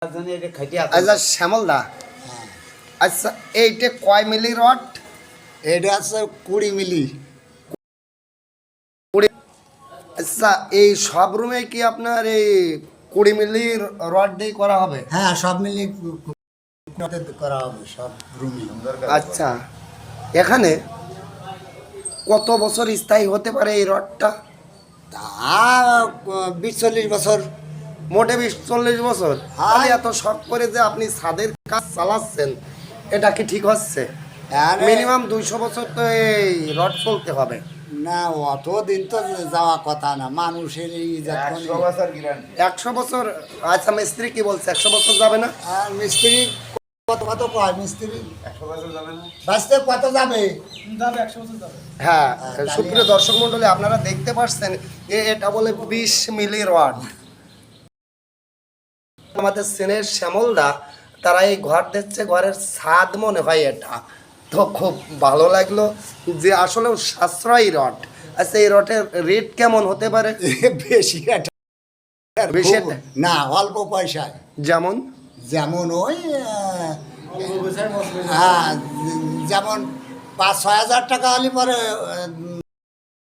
আচ্ছা শ্যামল দা, আচ্ছা এইটা কয় মিলি রড? এটা আছে 20 মিলি। আচ্ছা এই সব রুমে কি আপনার এই 20 মিলি রড দিয়ে করা হবে? হ্যাঁ, সব মিলি করা হবে, সব রুমে। আচ্ছা, এখানে কত বছর স্থায়ী হতে পারে এই রডটা? তা 20-40 বছর। মোটে 20-40 বছর? তাহলে এত শখ করে যে আপনি ছাদের কাজ চালাচ্ছেন, এটা কি ঠিক হচ্ছে? আরে, মিনিমাম 200 বছর তো এই রড চলতে হবে। না অত দিন তো যাওয়া কথা না, মানুষের এই 100 বছর? আচ্ছা মিস্ত্রি কি বলছে, 100 বছর যাবে না? আর মিস্ত্রি কত কয় মিস্ত্রি 100 বছর যাবে না, বাঁচতে কত যাবে? হ্যাঁ, সুপ্রিয় দর্শক মন্ডলী, আপনারা দেখতে পাচ্ছেন এটা বলে 20 মিলি রড। আমাদের সিনের শ্যামলদা তারা এই ঘর দিচ্ছে, ঘরের ছাদ মনে হয় এটা। তো খুব ভালো লাগলো যে আসলে সাশ্রয়ী রড। আচ্ছা এই রডের রেট কেমন হতে পারে? বেশি বেশি না, অল্প পয়সায়। যেমন যেমন ওই হ্যাঁ, যেমন 5-6 হাজার টাকা হলে পরে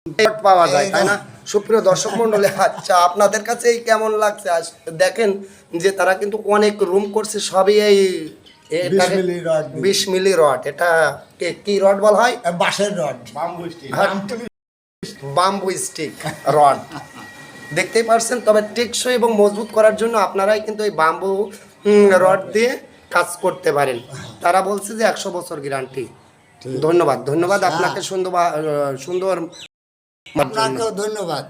রড পাওয়া যায়, তাই না? সুপ্রিয় দর্শক মন্ডলী, আচ্ছা আপনাদের কাছে এই কেমন লাগছে? দেখেন যে তারা কিন্তু অনেক রুম করছে, সবই এই 20 মিলি রড। এটা কি রড বলা হয়? বাঁশের রড, বাম্বু স্টিক রড। দেখতেই পারছেন। তবে টেকসই এবং মজবুত করার জন্য আপনারাই কিন্তু এই বাম্বু রড দিয়ে কাজ করতে পারেন। তারা বলছে যে 100 বছর গ্যারান্টি। ধন্যবাদ, ধন্যবাদ আপনাকে সুন্দর আপনাকেও ধন্যবাদ।